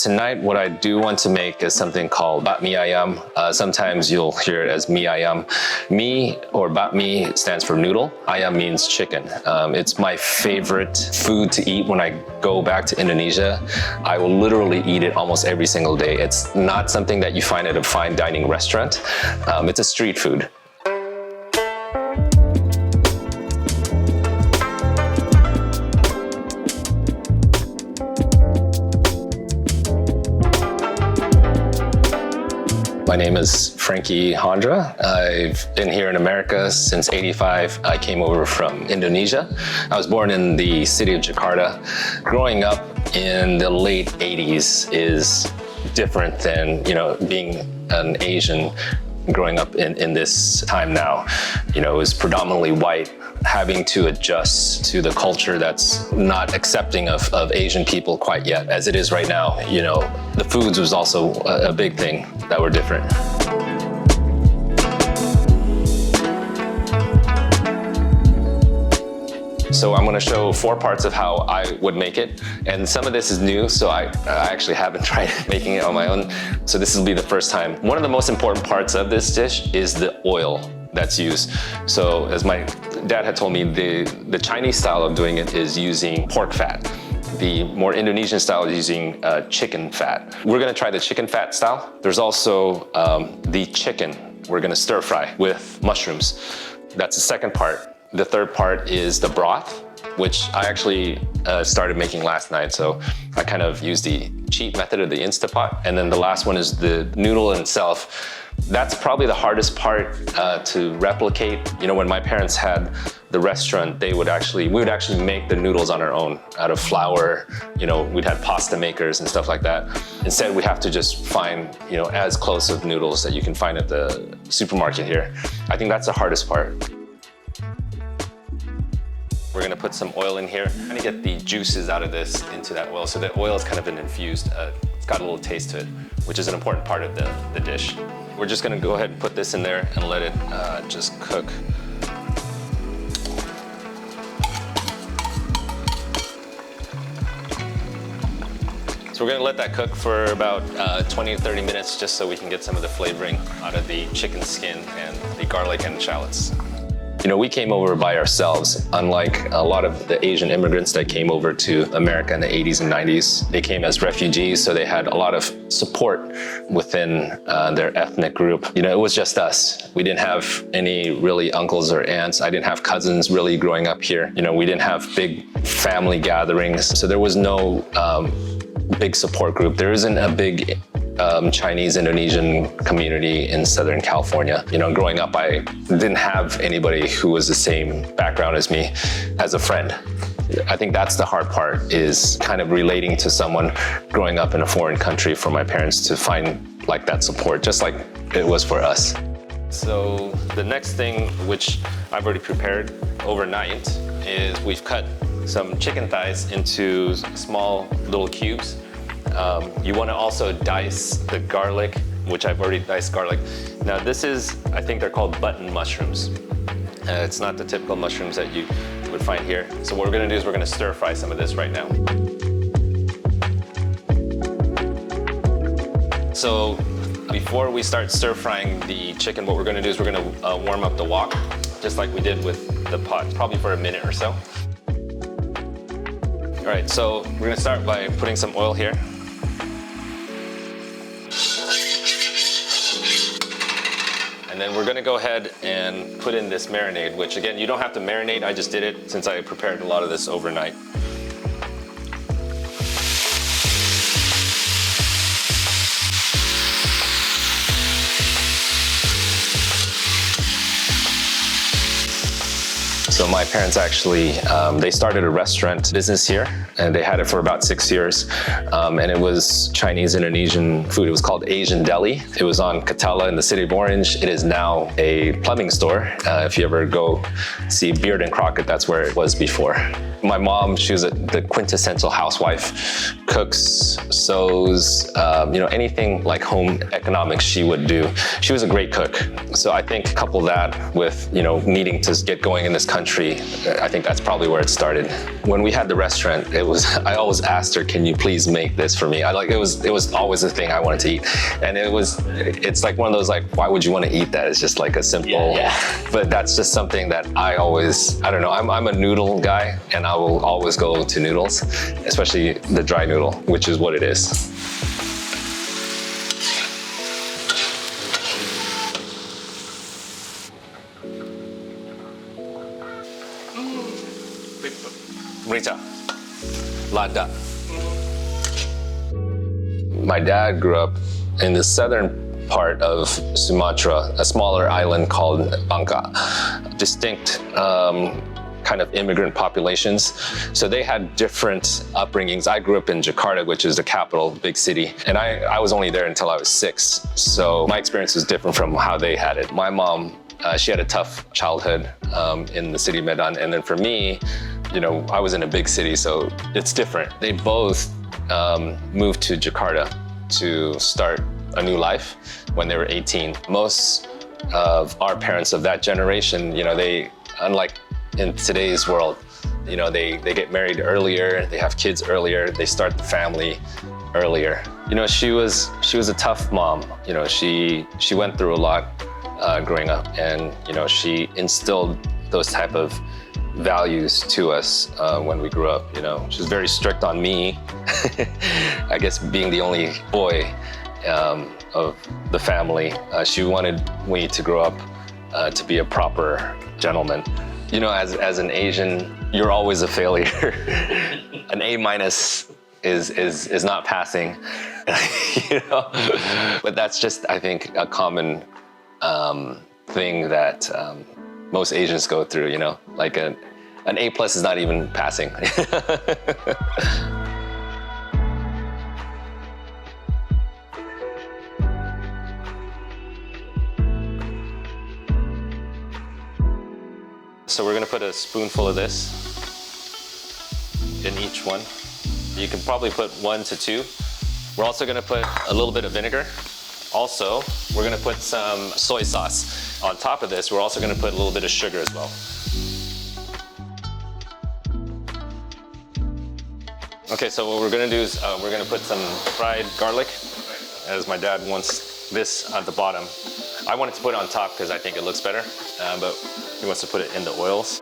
Tonight, what I do want to make is something called Bakmi Ayam. Sometimes you'll hear it as Mi Ayam. Mi or Bakmi stands for noodle. Ayam means chicken. It's my favorite food to eat when I go back to Indonesia. I will literally eat it almost every single day. It's not something that you find at a fine dining restaurant. It's a street food. My name is Frankie Handra. I've been here in America since '85. I came over from Indonesia. I was born in the city of Jakarta. Growing up in the late '80s is different than, being an Asian growing up in this time now. It was predominantly white, having to adjust to the culture that's not accepting of Asian people quite yet, as it is right now. The foods was also a big thing that were different. So I'm gonna show 4 parts of how I would make it. And some of this is new, so I actually haven't tried making it on my own. So this will be the first time. One of the most important parts of this dish is the oil that's used. So as my dad had told me, the Chinese style of doing it is using pork fat. The more Indonesian style is using chicken fat. We're gonna try the chicken fat style. There's also the chicken we're gonna stir fry with mushrooms. That's the second part. The third part is the broth, which I actually started making last night. So I kind of used the cheap method of the Instapot. And then the last one is the noodle itself. That's probably the hardest part to replicate. When my parents had the restaurant, we would actually make the noodles on our own out of flour. We'd have pasta makers and stuff like that. Instead, we have to just find, as close of noodles that you can find at the supermarket here. I think that's the hardest part. We're gonna put some oil in here. Trying to get the juices out of this into that oil. So the oil has kind of been infused. It's got a little taste to it, which is an important part of the dish. We're just gonna go ahead and put this in there and let it just cook. So we're gonna let that cook for about 20 to 30 minutes just so we can get some of the flavoring out of the chicken skin and the garlic and shallots. We came over by ourselves, unlike a lot of the Asian immigrants that came over to America in the 80s and 90s. They came as refugees, so they had a lot of support within their ethnic group. It was just us. We didn't have any really uncles or aunts. I didn't have cousins really growing up here. We didn't have big family gatherings, so there was no big support group. There isn't a big Chinese Indonesian community in Southern California. Growing up, I didn't have anybody who was the same background as me as a friend. I think that's the hard part, is kind of relating to someone growing up in a foreign country for my parents to find like that support, just like it was for us. So the next thing, which I've already prepared overnight, is we've cut some chicken thighs into small little cubes. You want to also dice the garlic, which I've already diced garlic. Now this is, I think they're called button mushrooms. It's not the typical mushrooms that you would find here. So what we're going to do is we're going to stir fry some of this right now. So before we start stir frying the chicken, what we're going to do is we're going to warm up the wok, just like we did with the pot, probably for a minute or so. All right, so we're going to start by putting some oil here. And then we're gonna go ahead and put in this marinade, which again, you don't have to marinate. I just did it since I prepared a lot of this overnight. So my parents actually, they started a restaurant business here, and they had it for about 6 years. And it was Chinese Indonesian food. It was called Asian Deli. It was on Katala in the city of Orange. It is now a plumbing store. If you ever go see Beard and Crockett, that's where it was before. My mom, she was the quintessential housewife, cooks, sews, anything like home economics she would do. She was a great cook. So I think couple that with, needing to get going in this country country, I think that's probably where it started. When we had the restaurant, I always asked her, "Can you please make this for me?" It was always a thing I wanted to eat, and it's like one of those, like, why would you want to eat that? It's just like a simple, but that's just something that I don't know. I'm a noodle guy, and I will always go to noodles, especially the dry noodle, which is what it is. Rita, Lada. My dad grew up in the southern part of Sumatra, a smaller island called Bangka. Distinct kind of immigrant populations. So they had different upbringings. I grew up in Jakarta, which is the capital, big city. And I was only there until I was 6. So my experience was different from how they had it. My mom, she had a tough childhood in the city of Medan. And then for me, I was in a big city, so it's different. They both moved to Jakarta to start a new life when they were 18. Most of our parents of that generation, they, unlike in today's world, they get married earlier, they have kids earlier, they start the family earlier. She was a tough mom. She went through a lot growing up, and she instilled those type of values to us when we grew up. She was very strict on me. I guess being the only boy of the family, she wanted me to grow up to be a proper gentleman. As an Asian, you're always a failure. An A- is not passing. But that's just, I think, a common thing that most Asians go through, like an A+ is not even passing. So we're gonna put a spoonful of this in each one. You can probably put 1 to 2. We're also gonna put a little bit of vinegar. Also, we're gonna put some soy sauce. On top of this, we're also gonna put a little bit of sugar as well. Okay, so what we're gonna do is we're gonna put some fried garlic, as my dad wants this at the bottom. I wanted to put it on top because I think it looks better, but he wants to put it in the oils.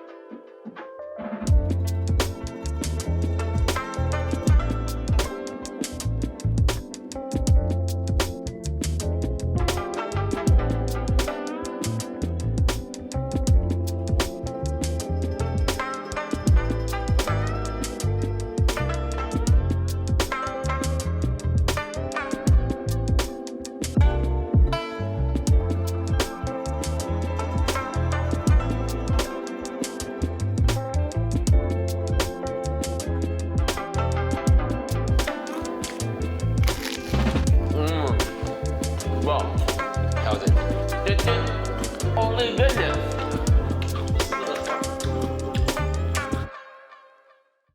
Well, How's it? it's only goodness.